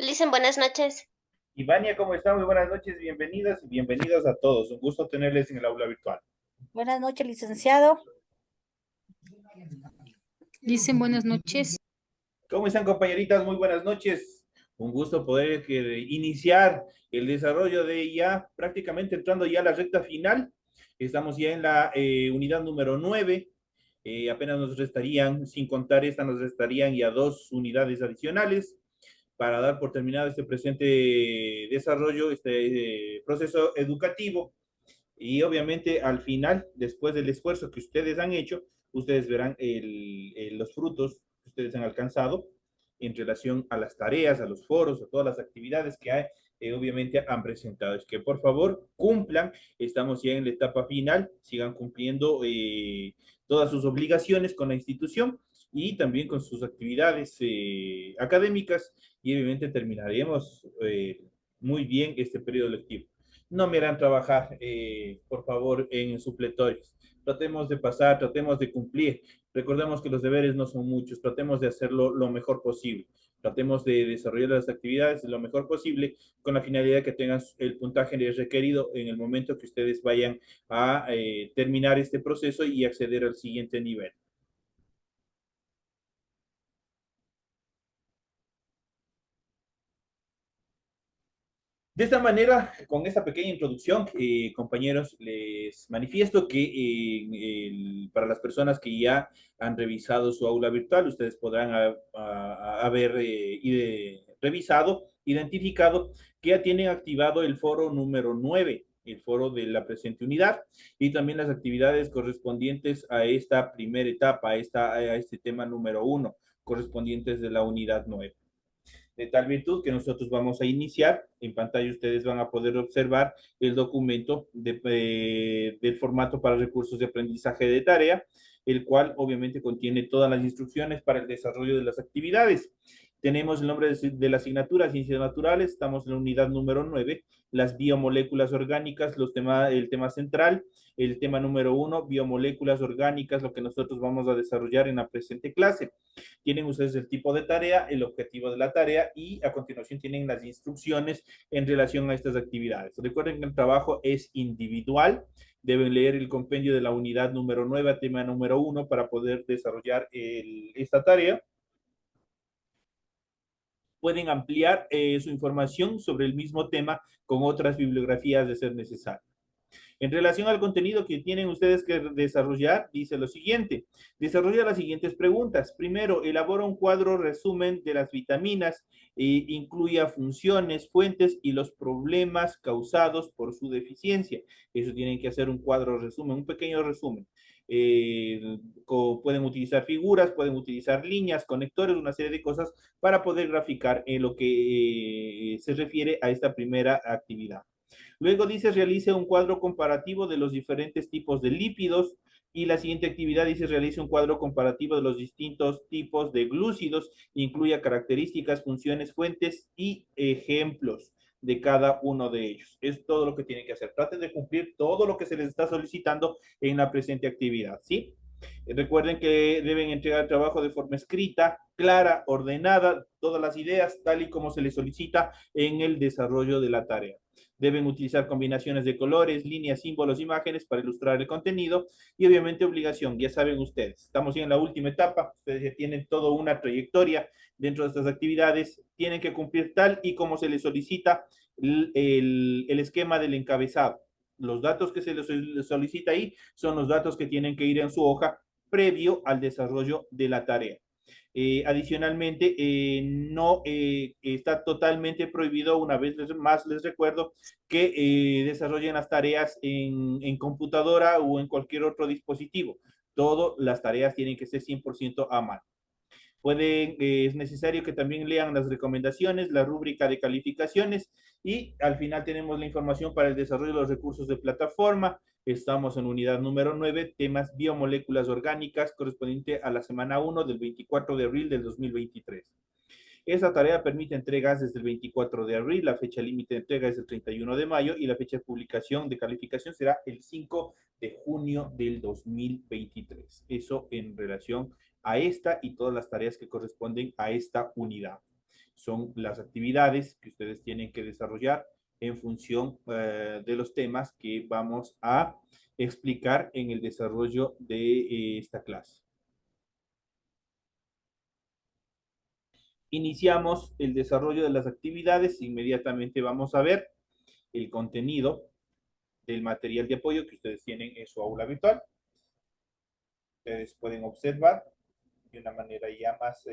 Listen, buenas noches. Ivania, ¿cómo está? Muy buenas noches, bienvenidas y bienvenidos a todos. Un gusto tenerles en el aula virtual. Buenas noches, licenciado. Dicen buenas noches. ¿Cómo están, compañeritas? Muy buenas noches. Un gusto poder iniciar el desarrollo de ya prácticamente entrando ya a la recta final. Estamos ya en la unidad número 9. Apenas nos restarían, sin contar esta, nos restarían ya dos unidades adicionales para dar por terminado este presente desarrollo, este proceso educativo. Y obviamente al final, después del esfuerzo que ustedes han hecho, ustedes verán los frutos que ustedes han alcanzado en relación a las tareas, a los foros, a todas las actividades que hay, obviamente han presentado. Es que por favor cumplan, estamos ya en la etapa final, sigan cumpliendo todas sus obligaciones con la institución y también con sus actividades académicas y obviamente terminaremos muy bien este periodo lectivo. No me harán trabajar, por favor, en supletorios. Tratemos de pasar, tratemos de cumplir. Recordemos que los deberes no son muchos, tratemos de hacerlo lo mejor posible. Tratemos de desarrollar las actividades lo mejor posible con la finalidad de que tengan el puntaje requerido en el momento que ustedes vayan a terminar este proceso y acceder al siguiente nivel. De esta manera, con esta pequeña introducción, compañeros, les manifiesto que para las personas que ya han revisado su aula virtual, ustedes podrán haber revisado, identificado que ya tienen activado el foro número 9, el foro de la presente unidad, y también las actividades correspondientes a esta primera etapa, a este tema número 1, correspondientes de la unidad 9 de tal virtud que nosotros vamos a iniciar. En pantalla ustedes van a poder observar el documento del formato para recursos de aprendizaje de tarea, el cual obviamente contiene todas las instrucciones para el desarrollo de las actividades. Tenemos el nombre de la asignatura, Ciencias Naturales, estamos en la unidad número 9, las biomoléculas orgánicas, el tema central, el tema número 1, biomoléculas orgánicas, lo que nosotros vamos a desarrollar en la presente clase. Tienen ustedes el tipo de tarea, el objetivo de la tarea y a continuación tienen las instrucciones en relación a estas actividades. Recuerden que el trabajo es individual. Deben leer el compendio de la unidad número 9, tema número 1, para poder desarrollar esta tarea. Pueden ampliar su información sobre el mismo tema con otras bibliografías de ser necesario. En relación al contenido que tienen ustedes que desarrollar, dice lo siguiente. Desarrolla las siguientes preguntas. Primero, elabora un cuadro resumen de las vitaminas, incluya funciones, fuentes y los problemas causados por su deficiencia. Eso tienen que hacer un cuadro resumen, un pequeño resumen. Pueden utilizar figuras, pueden utilizar líneas, conectores, una serie de cosas para poder graficar en lo que se refiere a esta primera actividad. Luego dice, realice un cuadro comparativo de los diferentes tipos de lípidos. Y la siguiente actividad dice, realice un cuadro comparativo de los distintos tipos de glúcidos. Incluya características, funciones, fuentes y ejemplos de cada uno de ellos. Es todo lo que tienen que hacer. Traten de cumplir todo lo que se les está solicitando en la presente actividad, ¿sí? Recuerden que deben entregar el trabajo de forma escrita, clara, ordenada, todas las ideas tal y como se les solicita en el desarrollo de la tarea. Deben utilizar combinaciones de colores, líneas, símbolos, imágenes para ilustrar el contenido y obviamente obligación, ya saben ustedes, estamos ya en la última etapa, ustedes ya tienen toda una trayectoria dentro de estas actividades, tienen que cumplir tal y como se les solicita el esquema del encabezado. Los datos que se les solicita ahí son los datos que tienen que ir en su hoja previo al desarrollo de la tarea. Adicionalmente, no está totalmente prohibido, una vez más les recuerdo, que desarrollen las tareas en computadora o en cualquier otro dispositivo. Todas las tareas tienen que ser 100% a mano. Es necesario que también lean las recomendaciones, la rúbrica de calificaciones y al final tenemos la información para el desarrollo de los recursos de plataforma. Estamos en unidad número 9, temas biomoléculas orgánicas, correspondiente a la semana 1 del 24 de abril del 2023. Esta tarea permite entregas desde el 24 de abril, la fecha límite de entrega es el 31 de mayo y la fecha de publicación de calificación será el 5 de junio del 2023. Eso en relación a esta y todas las tareas que corresponden a esta unidad. son las actividades que ustedes tienen que desarrollar en función de los temas que vamos a explicar en el desarrollo de esta clase. Iniciamos el desarrollo de las actividades. Inmediatamente vamos a ver el contenido del material de apoyo que ustedes tienen en su aula virtual. Ustedes pueden observar de una manera ya más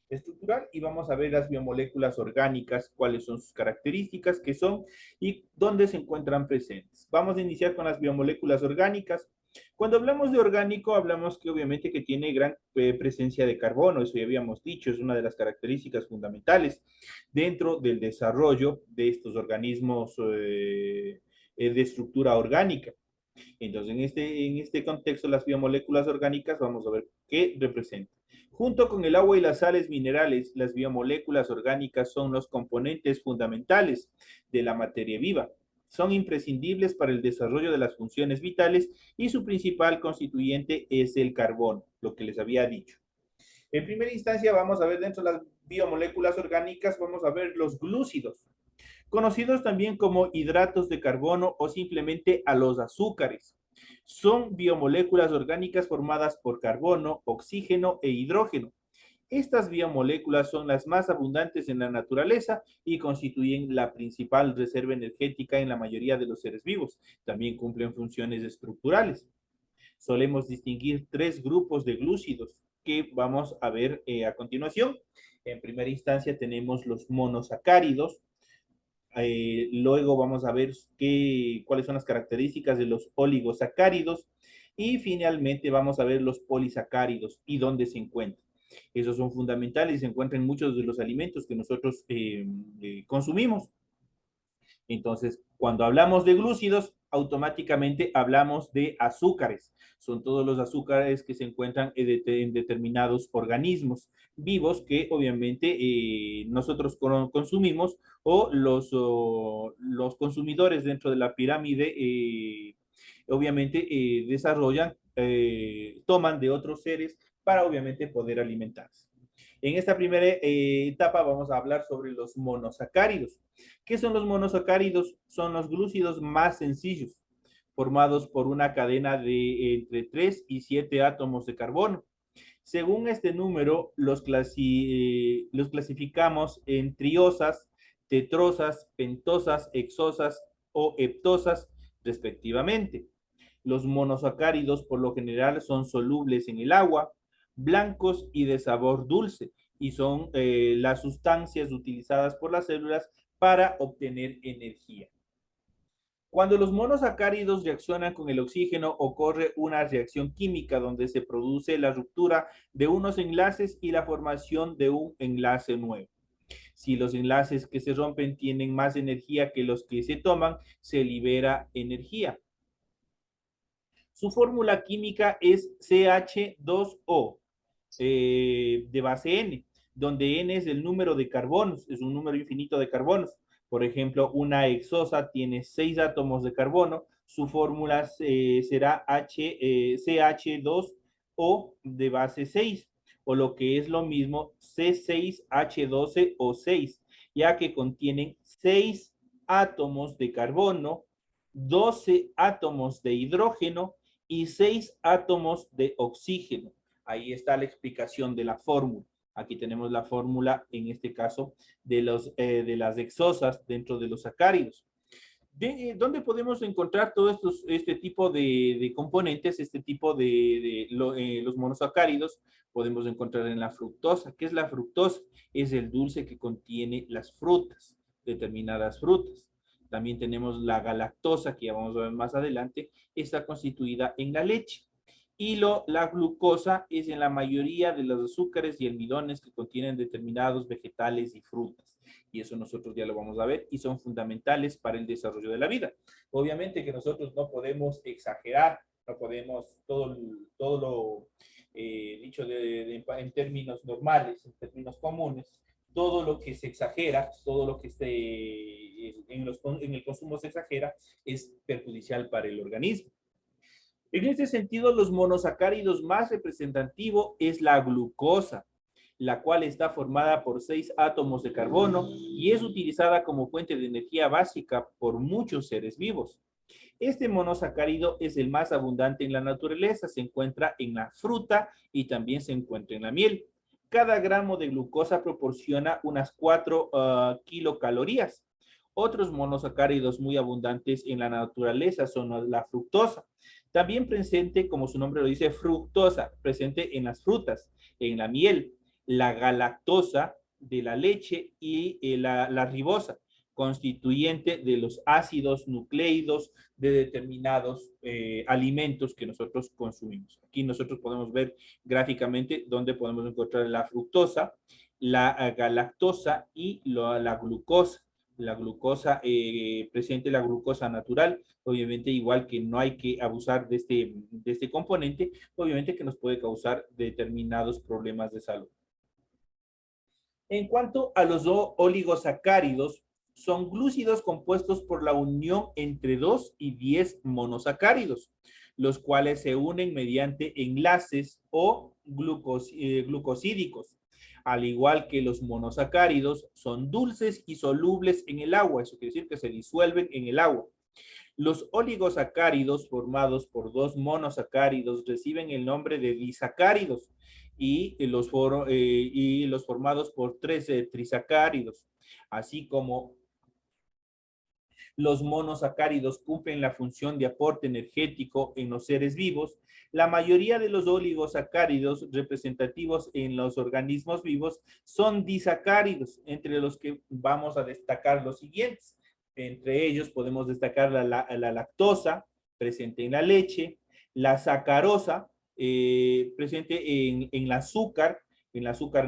estructural y vamos a ver las biomoléculas orgánicas, cuáles son sus características, qué son y dónde se encuentran presentes. Vamos a iniciar con las biomoléculas orgánicas. Cuando hablamos de orgánico, hablamos que obviamente que tiene gran presencia de carbono, eso ya habíamos dicho, es una de las características fundamentales dentro del desarrollo de estos organismos de estructura orgánica. Entonces, en este contexto, las biomoléculas orgánicas, vamos a ver qué representan. Junto con el agua y las sales minerales, las biomoléculas orgánicas son los componentes fundamentales de la materia viva. Son imprescindibles para el desarrollo de las funciones vitales y su principal constituyente es el carbono, lo que les había dicho. En primera instancia, vamos a ver dentro de las biomoléculas orgánicas, vamos a ver los glúcidos, conocidos también como hidratos de carbono o simplemente a los azúcares. Son biomoléculas orgánicas formadas por carbono, oxígeno e hidrógeno. Estas biomoléculas son las más abundantes en la naturaleza y constituyen la principal reserva energética en la mayoría de los seres vivos. También cumplen funciones estructurales. Solemos distinguir tres grupos de glúcidos que vamos a ver a continuación. En primera instancia tenemos los monosacáridos. Luego vamos a ver cuáles son las características de los oligosacáridos y finalmente vamos a ver los polisacáridos y dónde se encuentran. Esos son fundamentales y se encuentran en muchos de los alimentos que nosotros consumimos. Entonces, cuando hablamos de glúcidos, automáticamente hablamos de azúcares. Son todos los azúcares que se encuentran en determinados organismos vivos que obviamente nosotros consumimos o los consumidores dentro de la pirámide obviamente desarrollan, toman de otros seres para obviamente poder alimentarse. En esta primera etapa vamos a hablar sobre los monosacáridos. ¿Qué son los monosacáridos? Son los glúcidos más sencillos, formados por una cadena de entre 3 y 7 átomos de carbono. Según este número, los clasificamos en triosas, tetrosas, pentosas, hexosas o heptosas, respectivamente. Los monosacáridos por lo general son solubles en el agua, blancos y de sabor dulce, y son las sustancias utilizadas por las células para obtener energía. Cuando los monosacáridos reaccionan con el oxígeno, ocurre una reacción química donde se produce la ruptura de unos enlaces y la formación de un enlace nuevo. Si los enlaces que se rompen tienen más energía que los que se toman, se libera energía. Su fórmula química es CH2O de base N, donde N es el número de carbonos, es un número infinito de carbonos. Por ejemplo, una hexosa tiene 6 átomos de carbono, su fórmula será CH2O de base 6, o lo que es lo mismo C6H12O6, ya que contienen 6 átomos de carbono, 12 átomos de hidrógeno y 6 átomos de oxígeno. Ahí está la explicación de la fórmula. Aquí tenemos la fórmula, en este caso, de las hexosas dentro de los sacáridos. ¿Dónde podemos encontrar todo este tipo de componentes, este tipo de los monosacáridos? Podemos encontrar en la fructosa. ¿Qué es la fructosa? Es el dulce que contiene las frutas, determinadas frutas. También tenemos la galactosa, que ya vamos a ver más adelante, está constituida en la leche. Y la glucosa es en la mayoría de los azúcares y almidones que contienen determinados vegetales y frutas. Y eso nosotros ya lo vamos a ver y son fundamentales para el desarrollo de la vida. Obviamente que nosotros no podemos exagerar, no podemos todo lo dicho en términos normales, en términos comunes, todo lo que se exagera, todo lo que en el consumo se exagera es perjudicial para el organismo. En este sentido, los monosacáridos más representativos es la glucosa. la cual está formada por 6 átomos de carbono y es utilizada como fuente de energía básica por muchos seres vivos. Este monosacárido es el más abundante en la naturaleza, se encuentra en la fruta y también se encuentra en la miel. Cada gramo de glucosa proporciona unas 4 kilocalorías. Otros monosacáridos muy abundantes en la naturaleza son la fructosa, también presente, como su nombre lo dice, fructosa, presente en las frutas, en la miel, la galactosa de la leche y la ribosa, constituyente de los ácidos nucleídos de determinados alimentos que nosotros consumimos. Aquí nosotros podemos ver gráficamente dónde podemos encontrar la fructosa, la galactosa y la glucosa. La glucosa, presente la glucosa natural, obviamente igual que no hay que abusar de este componente, obviamente que nos puede causar determinados problemas de salud. En cuanto a los oligosacáridos, son glúcidos compuestos por la unión entre 2 y 10 monosacáridos, los cuales se unen mediante enlaces o glucosídicos. Al igual que los monosacáridos, son dulces y solubles en el agua, eso quiere decir que se disuelven en el agua. Los oligosacáridos formados por 2 monosacáridos reciben el nombre de disacáridos y los formados por 3 trisacáridos, así como los monosacáridos cumplen la función de aporte energético en los seres vivos. La mayoría de los oligosacáridos representativos en los organismos vivos son disacáridos, entre los que vamos a destacar los siguientes. Entre ellos podemos destacar la lactosa, presente en la leche, la sacarosa, presente en el azúcar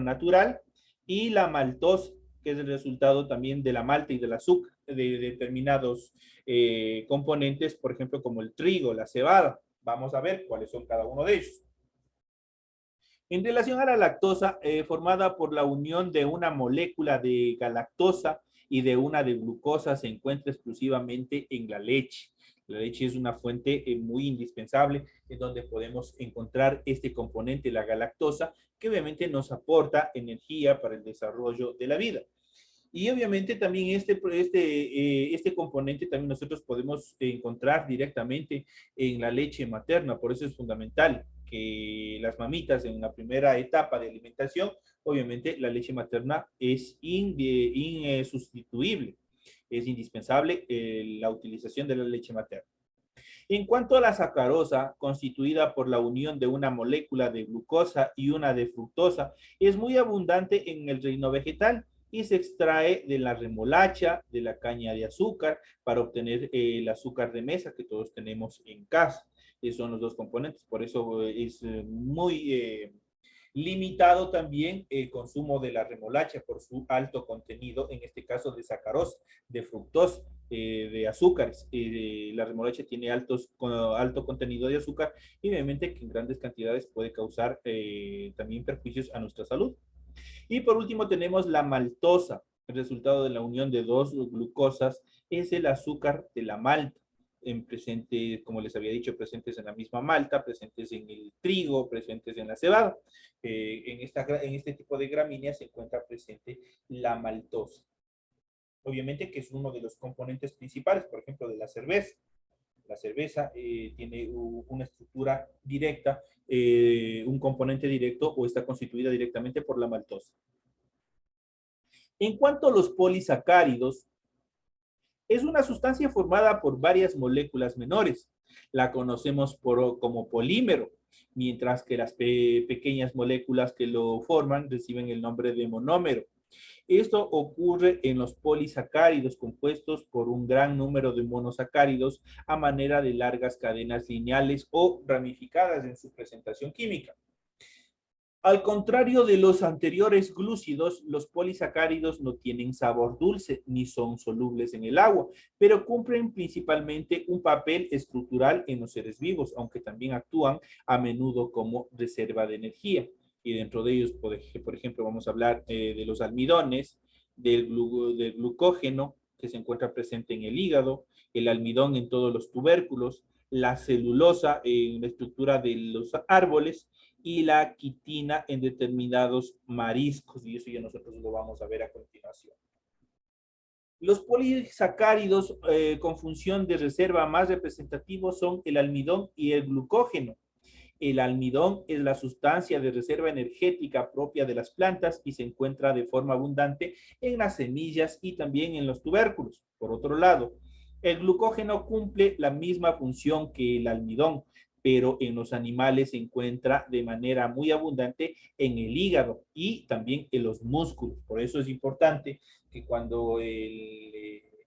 natural, y la maltosa, que es el resultado también de la malta y del azúcar, de determinados componentes, por ejemplo, como el trigo, la cebada. Vamos a ver cuáles son cada uno de ellos. En relación a la lactosa, formada por la unión de una molécula de galactosa y de una de glucosa, se encuentra exclusivamente en la leche. La leche es una fuente muy indispensable en donde podemos encontrar este componente, la galactosa, que obviamente nos aporta energía para el desarrollo de la vida. Y obviamente también este componente también nosotros podemos encontrar directamente en la leche materna. Por eso es fundamental que las mamitas en la primera etapa de alimentación, obviamente la leche materna es insustituible. Es indispensable la utilización de la leche materna. En cuanto a la sacarosa, constituida por la unión de una molécula de glucosa y una de fructosa, es muy abundante en el reino vegetal y se extrae de la remolacha, de la caña de azúcar, para obtener el azúcar de mesa que todos tenemos en casa. Esos son los dos componentes, por eso es muy limitado también el consumo de la remolacha por su alto contenido, en este caso de sacarosa, de fructosa, de azúcares. La remolacha tiene alto contenido de azúcar y obviamente que en grandes cantidades puede causar también perjuicios a nuestra salud. Y por último tenemos la maltosa. El resultado de la unión de 2 glucosas es el azúcar de la malta. Presente, como les había dicho, presentes en la misma malta, presentes en el trigo, presentes en la cebada. En este tipo de gramíneas se encuentra presente la maltosa. Obviamente que es uno de los componentes principales, por ejemplo, de la cerveza. La cerveza tiene una estructura directa, un componente directo o está constituida directamente por la maltosa. En cuanto a los polisacáridos, es una sustancia formada por varias moléculas menores. La conocemos como polímero, mientras que las pequeñas moléculas que lo forman reciben el nombre de monómero. Esto ocurre en los polisacáridos compuestos por un gran número de monosacáridos a manera de largas cadenas lineales o ramificadas en su presentación química. Al contrario de los anteriores glúcidos, los polisacáridos no tienen sabor dulce ni son solubles en el agua, pero cumplen principalmente un papel estructural en los seres vivos, aunque también actúan a menudo como reserva de energía. Y dentro de ellos, por ejemplo, vamos a hablar de los almidones, del glucógeno, que se encuentra presente en el hígado, el almidón en todos los tubérculos, la celulosa en la estructura de los árboles, y la quitina en determinados mariscos, y eso ya nosotros lo vamos a ver a continuación. Los polisacáridos con función de reserva más representativos son el almidón y el glucógeno. El almidón es la sustancia de reserva energética propia de las plantas y se encuentra de forma abundante en las semillas y también en los tubérculos. Por otro lado, el glucógeno cumple la misma función que el almidón, pero en los animales se encuentra de manera muy abundante en el hígado y también en los músculos. Por eso es importante que cuando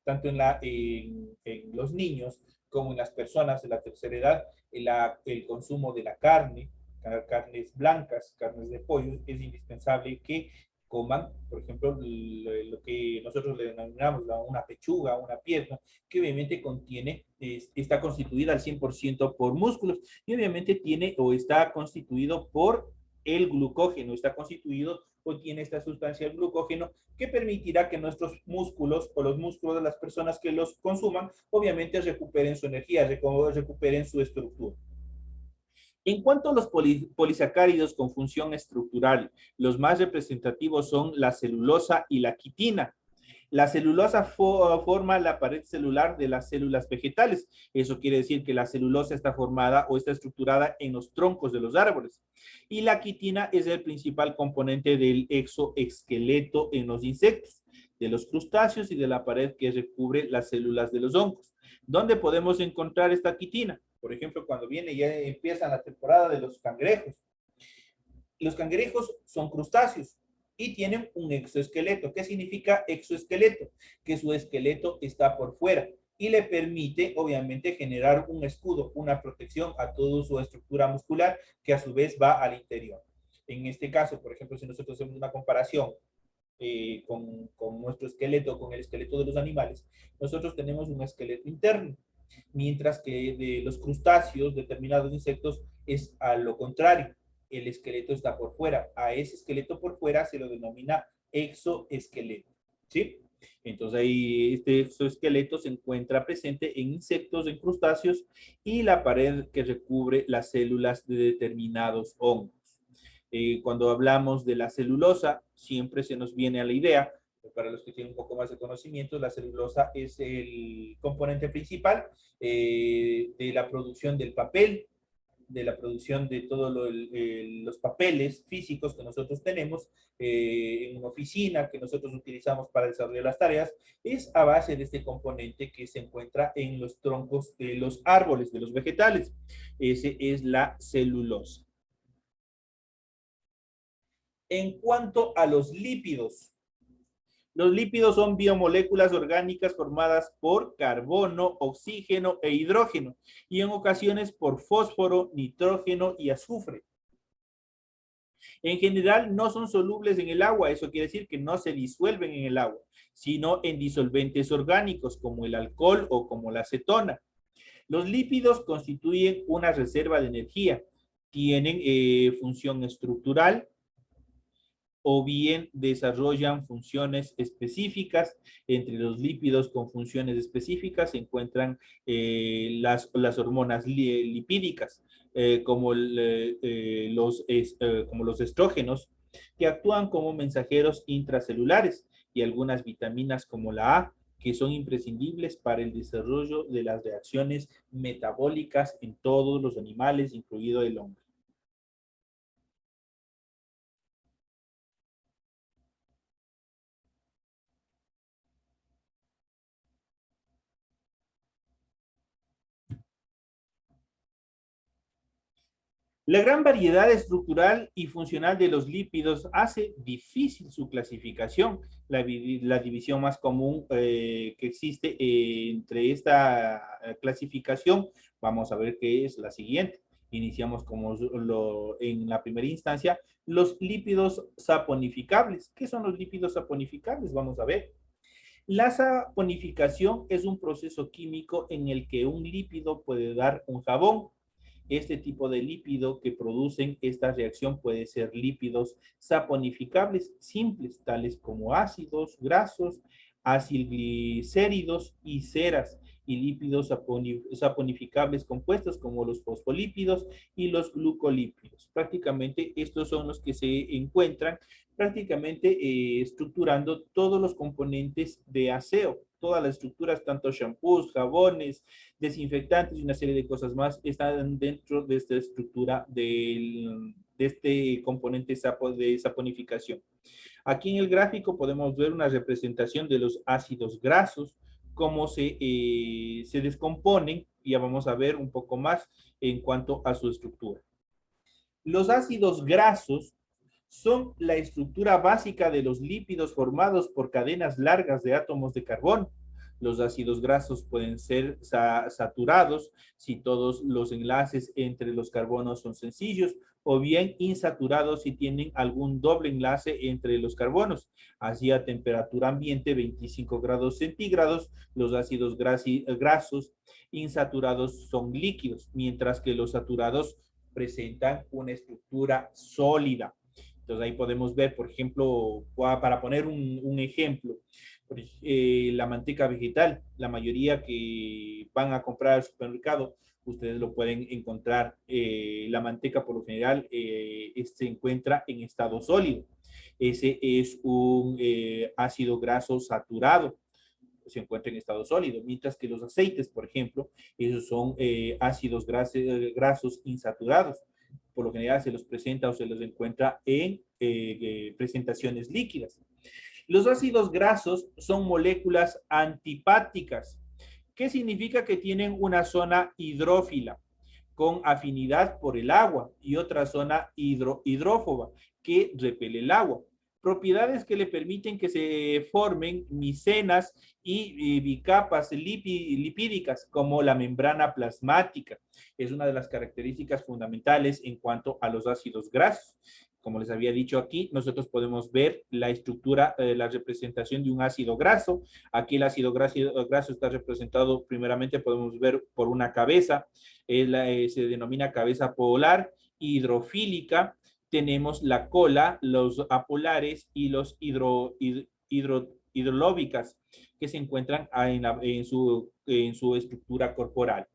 tanto en los niños como en las personas de la tercera edad, el consumo de la carne, carnes blancas, carnes de pollo, es indispensable que coman, por ejemplo, lo que nosotros le denominamos una pechuga, una pierna, que obviamente contiene, está constituida al 100% por músculos y obviamente tiene o está constituido por el glucógeno, está constituido o tiene esta sustancia, el glucógeno, que permitirá que nuestros músculos o los músculos de las personas que los consuman, obviamente recuperen su energía, recuperen su estructura. En cuanto a los polisacáridos con función estructural, los más representativos son la celulosa y la quitina. La celulosa forma la pared celular de las células vegetales. Eso quiere decir que la celulosa está formada o está estructurada en los troncos de los árboles. Y la quitina es el principal componente del exoesqueleto en los insectos, de los crustáceos y de la pared que recubre las células de los hongos. ¿Dónde podemos encontrar esta quitina? Por ejemplo, cuando viene ya empieza la temporada de los cangrejos. Los cangrejos son crustáceos y tienen un exoesqueleto. ¿Qué significa exoesqueleto? Que su esqueleto está por fuera y le permite, obviamente, generar un escudo, una protección a toda su estructura muscular que a su vez va al interior. En este caso, por ejemplo, si nosotros hacemos una comparación con nuestro esqueleto, con el esqueleto de los animales, nosotros tenemos un esqueleto interno, mientras que de los crustáceos, determinados insectos, es a lo contrario, el esqueleto está por fuera. A ese esqueleto por fuera se lo denomina exoesqueleto, ¿sí? Entonces ahí este exoesqueleto se encuentra presente en insectos, en crustáceos y la pared que recubre las células de determinados hongos. Cuando hablamos de la celulosa, siempre se nos viene a la idea, para los que tienen un poco más de conocimiento, la celulosa es el componente principal de la producción del papel, de la producción de todos los papeles físicos que nosotros tenemos en una oficina, que nosotros utilizamos para desarrollar las tareas, es a base de este componente que se encuentra en los troncos de los árboles, de los vegetales. Ese es la celulosa. En cuanto a los lípidos son biomoléculas orgánicas formadas por carbono, oxígeno e hidrógeno, y en ocasiones por fósforo, nitrógeno y azufre. En general no son solubles en el agua, eso quiere decir que no se disuelven en el agua, sino en disolventes orgánicos como el alcohol o como la acetona. Los lípidos constituyen una reserva de energía, tienen función estructural, o bien desarrollan funciones específicas. Entre los lípidos con funciones específicas se encuentran las hormonas lipídicas, como los estrógenos, que actúan como mensajeros intracelulares, y algunas vitaminas como la A, que son imprescindibles para el desarrollo de las reacciones metabólicas en todos los animales, incluido el hombre. La gran variedad estructural y funcional de los lípidos hace difícil su clasificación. La división más común que existe entre esta clasificación, vamos a ver qué es la siguiente. Iniciamos en la primera instancia, los lípidos saponificables. ¿Qué son los lípidos saponificables? Vamos a ver. La saponificación es un proceso químico en el que un lípido puede dar un jabón. Este tipo de lípido que producen esta reacción puede ser lípidos saponificables simples, tales como ácidos, grasos, acilglicéridos y ceras. y lípidos saponificables compuestos como los fosfolípidos y los glucolípidos. Prácticamente estos son los que se encuentran prácticamente estructurando todos los componentes de aseo. Todas las estructuras, tanto shampoos, jabones, desinfectantes y una serie de cosas más están dentro de esta estructura de este componente de saponificación. Aquí en el gráfico podemos ver una representación de los ácidos grasos, cómo se descomponen, y ya vamos a ver un poco más en cuanto a su estructura. Los ácidos grasos son la estructura básica de los lípidos formados por cadenas largas de átomos de carbono. Los ácidos grasos pueden ser saturados si todos los enlaces entre los carbonos son sencillos, o bien insaturados si tienen algún doble enlace entre los carbonos. Así, a temperatura ambiente, 25 grados centígrados, los ácidos grasos insaturados son líquidos, mientras que los saturados presentan una estructura sólida. Entonces ahí podemos ver, por ejemplo, para poner un ejemplo, la manteca vegetal, la mayoría que van a comprar al supermercado, ustedes lo pueden encontrar, la manteca por lo general se encuentra en estado sólido. Ese es un ácido graso saturado, se encuentra en estado sólido, mientras que los aceites, por ejemplo, esos son ácidos grasos insaturados. Por lo general se los presenta o se los encuentra en presentaciones líquidas. Los ácidos grasos son moléculas antipáticas. ¿Qué significa? Que tienen una zona hidrófila con afinidad por el agua y otra zona hidrófoba que repele el agua. Propiedades que le permiten que se formen micenas y bicapas lipídicas, como la membrana plasmática. Es una de las características fundamentales en cuanto a los ácidos grasos. Como les había dicho aquí, nosotros podemos ver la estructura, la representación de un ácido graso. Aquí el ácido graso está representado, primeramente podemos ver por una cabeza, se denomina cabeza polar hidrofílica. Tenemos la cola, los apolares y los hidrolóbicas, que se encuentran en su estructura corporal.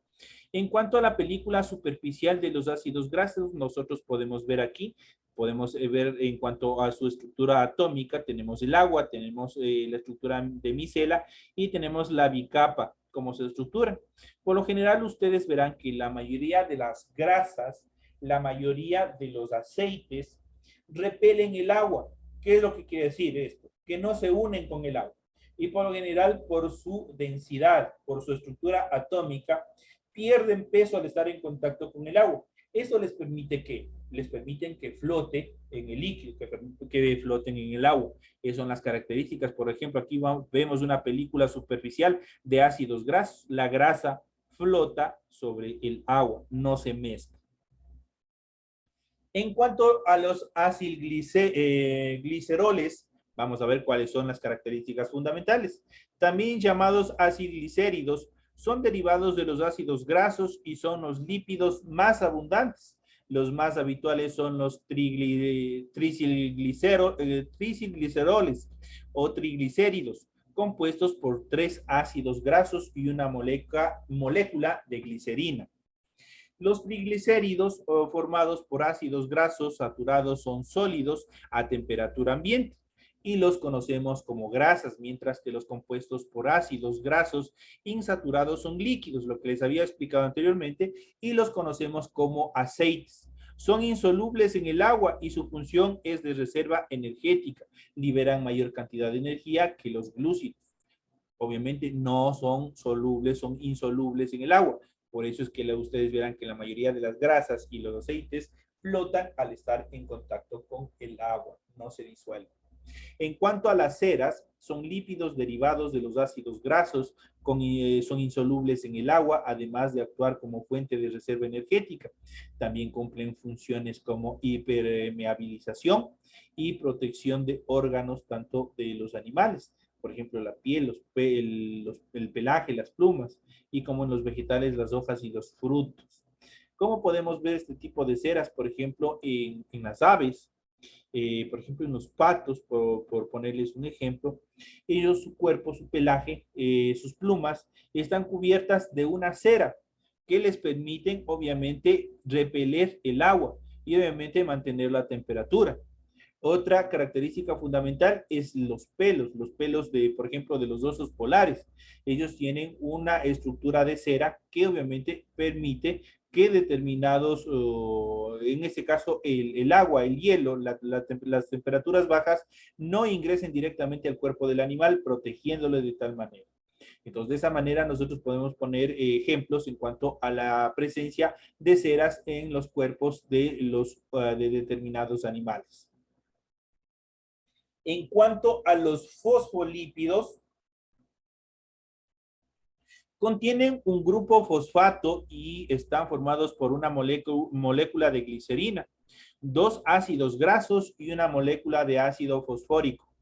En cuanto a la película superficial de los ácidos grasos, nosotros podemos ver aquí, podemos ver en cuanto a su estructura atómica, tenemos el agua, tenemos la estructura de micela y tenemos la bicapa, cómo se estructura. Por lo general, ustedes verán que la mayoría de las grasas, la mayoría de los aceites repelen el agua. ¿Qué es lo que quiere decir esto? Que no se unen con el agua. Y por lo general, por su densidad, por su estructura atómica, pierden peso al estar en contacto con el agua. Eso les permite que les permiten que flote en el líquido, que floten en el agua. Esas son las características. Por ejemplo, aquí vemos una película superficial de ácidos grasos. La grasa flota sobre el agua, no se mezcla. En cuanto a los acilgliceroles, vamos a ver cuáles son las características fundamentales. También llamados acilglicéridos, son derivados de los ácidos grasos y son los lípidos más abundantes. Los más habituales son los triglicéridos o triglicéridos, compuestos por 3 ácidos grasos y una molécula de glicerina. Los triglicéridos formados por ácidos grasos saturados son sólidos a temperatura ambiente y los conocemos como grasas, mientras que los compuestos por ácidos grasos insaturados son líquidos, lo que les había explicado anteriormente, y los conocemos como aceites. Son insolubles en el agua y su función es de reserva energética. Liberan mayor cantidad de energía que los glúcidos. Obviamente no son solubles, son insolubles en el agua. Por eso es que ustedes verán que la mayoría de las grasas y los aceites flotan al estar en contacto con el agua, no se disuelven. En cuanto a las ceras, son lípidos derivados de los ácidos grasos, son insolubles en el agua, además de actuar como fuente de reserva energética. También cumplen funciones como hipermeabilización y protección de órganos, tanto de los animales, por ejemplo, la piel, el pelaje, las plumas, y como en los vegetales, las hojas y los frutos. ¿Cómo podemos ver este tipo de ceras? Por ejemplo, en las aves. Por ejemplo, en los patos, por ponerles un ejemplo, ellos, su cuerpo, su pelaje, sus plumas, están cubiertas de una cera que les permiten, obviamente, repeler el agua y, obviamente, mantener la temperatura. Otra característica fundamental es los pelos de, por ejemplo, de los osos polares. Ellos tienen una estructura de cera que obviamente permite que determinados, en este caso el agua, el hielo, las temperaturas bajas no ingresen directamente al cuerpo del animal, protegiéndolo de tal manera. Entonces, de esa manera nosotros podemos poner ejemplos en cuanto a la presencia de ceras en los cuerpos de determinados animales. En cuanto a los fosfolípidos, contienen un grupo fosfato y están formados por una molécula de glicerina, dos ácidos grasos y una molécula de ácido fosfórico.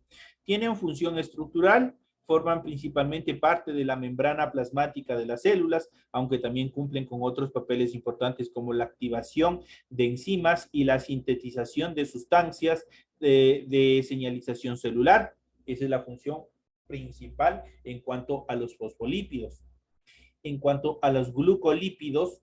Tienen función estructural, forman principalmente parte de la membrana plasmática de las células, aunque también cumplen con otros papeles importantes como la activación de enzimas y la sintetización de sustancias de señalización celular. Esa es la función principal en cuanto a los fosfolípidos. En cuanto a los glucolípidos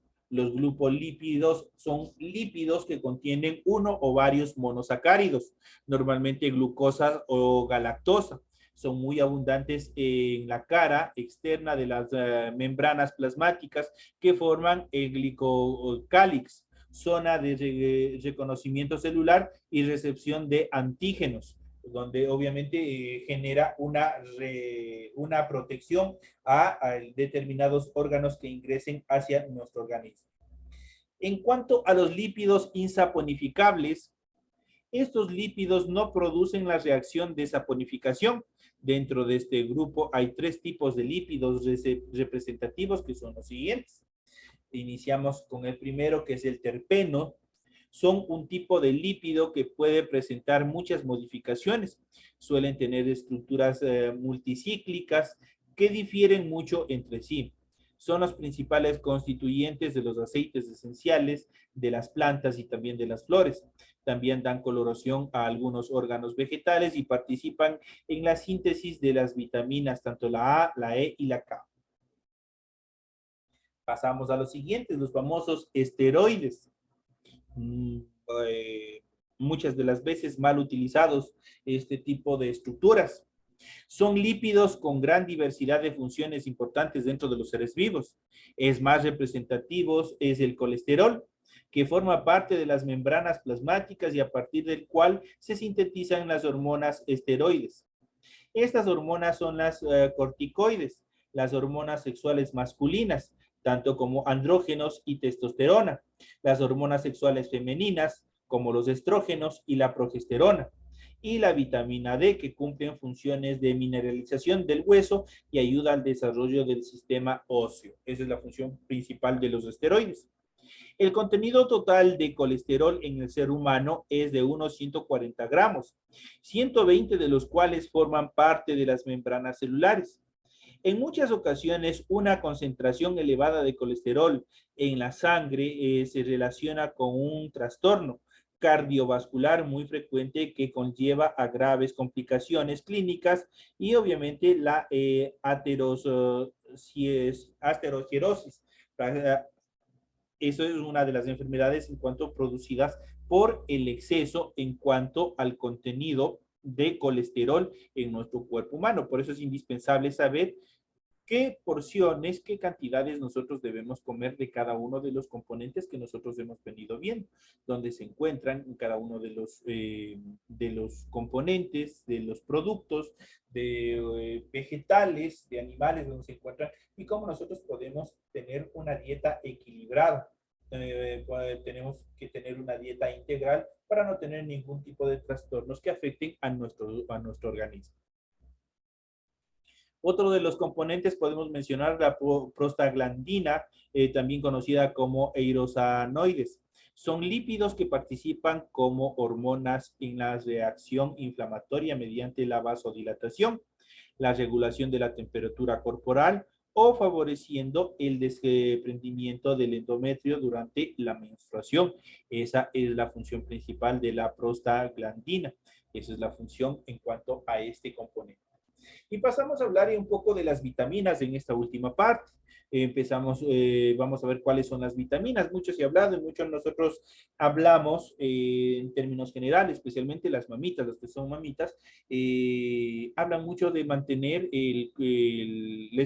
son lípidos que contienen uno o varios monosacáridos, normalmente glucosa o galactosa. Son muy abundantes en la cara externa de las membranas plasmáticas que forman el glicocálix, zona de reconocimiento celular y recepción de antígenos, donde obviamente genera una protección a determinados órganos que ingresen hacia nuestro organismo. En cuanto a los lípidos insaponificables, estos lípidos no producen la reacción de saponificación. Dentro de este grupo hay tres tipos de lípidos representativos que son los siguientes. Iniciamos con el primero, que es el terpeno. Son un tipo de lípido que puede presentar muchas modificaciones. Suelen tener estructuras multicíclicas que difieren mucho entre sí. Son los principales constituyentes de los aceites esenciales de las plantas y también de las flores. También dan coloración a algunos órganos vegetales y participan en la síntesis de las vitaminas, tanto la A, la E y la K. Pasamos a los siguientes, los famosos esteroides. Muchas de las veces mal utilizados este tipo de estructuras. Son lípidos con gran diversidad de funciones importantes dentro de los seres vivos. Es más representativos es el colesterol, que forma parte de las membranas plasmáticas y a partir del cual se sintetizan las hormonas esteroides. Estas hormonas son las corticoides, las hormonas sexuales masculinas, tanto como andrógenos y testosterona, las hormonas sexuales femeninas, como los estrógenos y la progesterona, y la vitamina D, que cumplen funciones de mineralización del hueso y ayuda al desarrollo del sistema óseo. Esa es la función principal de los esteroides. El contenido total de colesterol en el ser humano es de unos 140 gramos, 120 de los cuales forman parte de las membranas celulares. En muchas ocasiones, una concentración elevada de colesterol en la sangre se relaciona con un trastorno cardiovascular muy frecuente que conlleva a graves complicaciones clínicas y obviamente la aterosclerosis. Eso es una de las enfermedades en cuanto producidas por el exceso en cuanto al contenido de colesterol en nuestro cuerpo humano. Por eso es indispensable saber qué porciones, qué cantidades nosotros debemos comer de cada uno de los componentes que nosotros hemos venido viendo, donde se encuentran en cada uno de los componentes, de los productos, de vegetales, de animales, donde se encuentran, y cómo nosotros podemos tener una dieta equilibrada. Tenemos que tener una dieta integral para no tener ningún tipo de trastornos que afecten a nuestro organismo. Otro de los componentes podemos mencionar la prostaglandina, también conocida como eirosanoides. Son lípidos que participan como hormonas en la reacción inflamatoria mediante la vasodilatación, la regulación de la temperatura corporal o favoreciendo el desprendimiento del endometrio durante la menstruación. Esa es la función principal de la prostaglandina. Esa es la función en cuanto a este componente. Y pasamos a hablar un poco de las vitaminas en esta última parte. Vamos a ver cuáles son las vitaminas. Mucho se ha hablado y muchos nosotros hablamos en términos generales, especialmente las mamitas, las que son mamitas, hablan mucho de mantener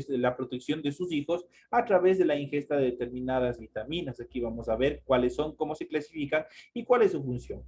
la protección de sus hijos a través de la ingesta de determinadas vitaminas. Aquí vamos a ver cuáles son, cómo se clasifican y cuál es su función.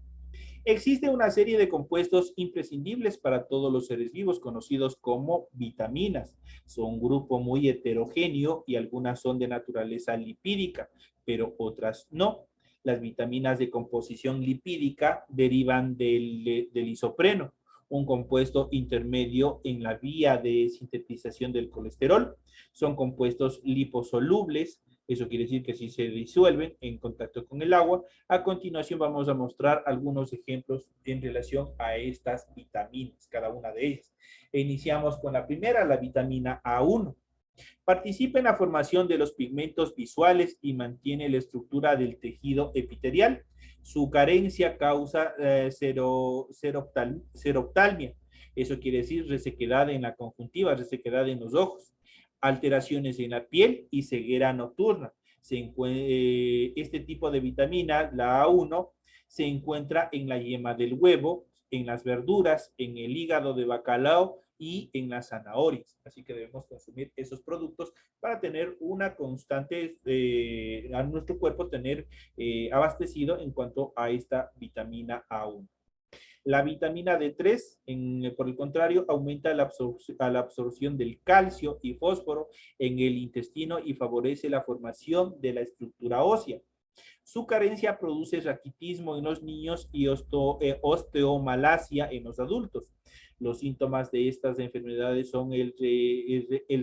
Existe una serie de compuestos imprescindibles para todos los seres vivos conocidos como vitaminas. Son un grupo muy heterogéneo y algunas son de naturaleza lipídica, pero otras no. Las vitaminas de composición lipídica derivan del isopreno, un compuesto intermedio en la vía de sintetización del colesterol. Son compuestos liposolubles. Eso quiere decir que si se disuelven en contacto con el agua. A continuación vamos a mostrar algunos ejemplos en relación a estas vitaminas, cada una de ellas. Iniciamos con la primera, la vitamina A1. Participa en la formación de los pigmentos visuales y mantiene la estructura del tejido epitelial. Su carencia causa seroptalmia. Eso quiere decir resequedad en la conjuntiva, resequedad en los ojos, alteraciones en la piel y ceguera nocturna. Este tipo de vitamina, la A1, se encuentra en la yema del huevo, en las verduras, en el hígado de bacalao y en las zanahorias. Así que debemos consumir esos productos para tener una constante, a nuestro cuerpo tener abastecido en cuanto a esta vitamina A1. La vitamina D3, por el contrario, aumenta la absorción del calcio y fósforo en el intestino y favorece la formación de la estructura ósea. Su carencia produce raquitismo en los niños y osteomalacia en los adultos. Los síntomas de estas enfermedades son el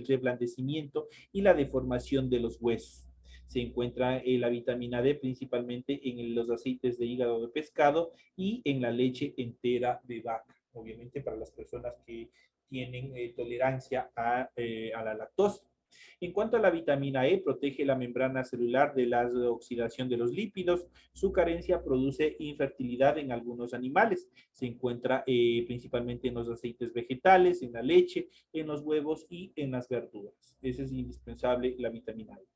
reblandecimiento y la deformación de los huesos. Se encuentra la vitamina D principalmente en los aceites de hígado de pescado y en la leche entera de vaca, obviamente para las personas que tienen tolerancia a la lactosa. En cuanto a la vitamina E, protege la membrana celular de la oxidación de los lípidos. Su carencia produce infertilidad en algunos animales. Se encuentra principalmente en los aceites vegetales, en la leche, en los huevos y en las verduras. Ese es indispensable, la vitamina E.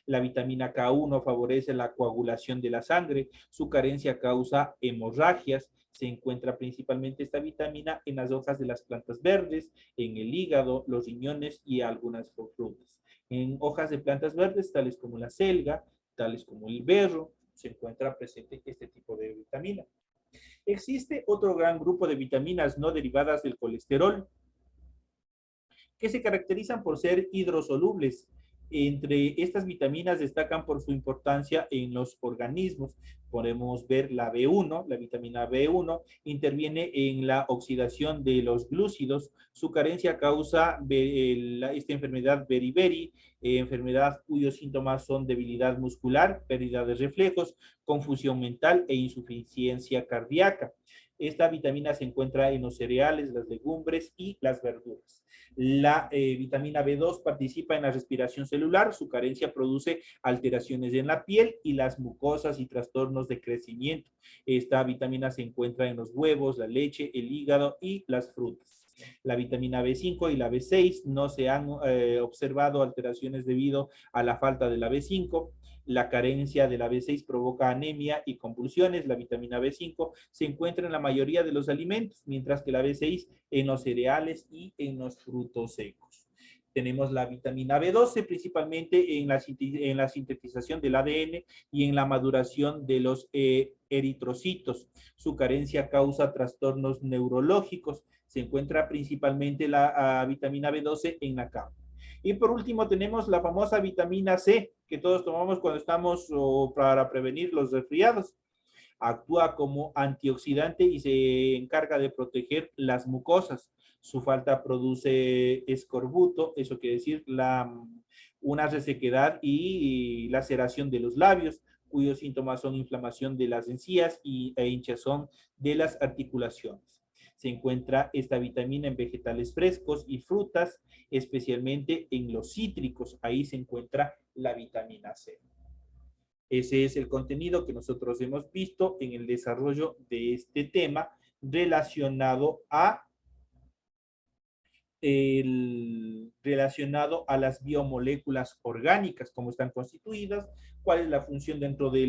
La vitamina K1 favorece la coagulación de la sangre. Su carencia causa hemorragias. Se encuentra principalmente esta vitamina en las hojas de las plantas verdes, en el hígado, los riñones y algunas frutas. En hojas de plantas verdes, tales como la selga, tales como el berro, se encuentra presente este tipo de vitamina. Existe otro gran grupo de vitaminas no derivadas del colesterol que se caracterizan por ser hidrosolubles. Entre estas vitaminas destacan por su importancia en los organismos. Podemos ver la B1, la vitamina B1, interviene en la oxidación de los glúcidos. Su carencia causa esta enfermedad beriberi, enfermedad cuyos síntomas son debilidad muscular, pérdida de reflejos, confusión mental e insuficiencia cardíaca. Esta vitamina se encuentra en los cereales, las legumbres y las verduras. La vitamina B2 participa en la respiración celular. Su carencia produce alteraciones en la piel y las mucosas y trastornos de crecimiento. Esta vitamina se encuentra en los huevos, la leche, el hígado y las frutas. La vitamina B5 y la B6 no se han observado alteraciones debido a la falta de la B5. La carencia de la B6 provoca anemia y convulsiones. La vitamina B5 se encuentra en la mayoría de los alimentos, mientras que la B6 en los cereales y en los frutos secos. Tenemos la vitamina B12 principalmente en la sintetización del ADN y en la maduración de los eritrocitos. Su carencia causa trastornos neurológicos. Se encuentra principalmente la vitamina B12 en la cama. Y por último tenemos la famosa vitamina C que todos tomamos cuando estamos para prevenir los resfriados. Actúa como antioxidante y se encarga de proteger las mucosas. Su falta produce escorbuto, eso quiere decir una resequedad y laceración de los labios, cuyos síntomas son inflamación de las encías e hinchazón de las articulaciones. Se encuentra esta vitamina en vegetales frescos y frutas, especialmente en los cítricos. Ahí se encuentra la vitamina C. Ese es el contenido que nosotros hemos visto en el desarrollo de este tema relacionado a las biomoléculas orgánicas, cómo están constituidas, cuál es la función dentro de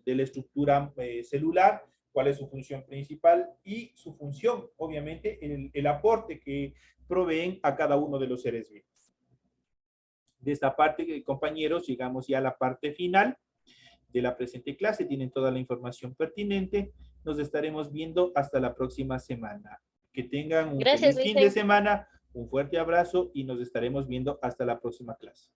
la estructura celular, cuál es su función principal y su función, obviamente, el aporte que proveen a cada uno de los seres vivos. De esta parte, compañeros, llegamos ya a la parte final de la presente clase. Tienen toda la información pertinente. Nos estaremos viendo hasta la próxima semana. Que tengan un Gracias, feliz fin de Luis. semana, un fuerte abrazo y nos estaremos viendo hasta la próxima clase.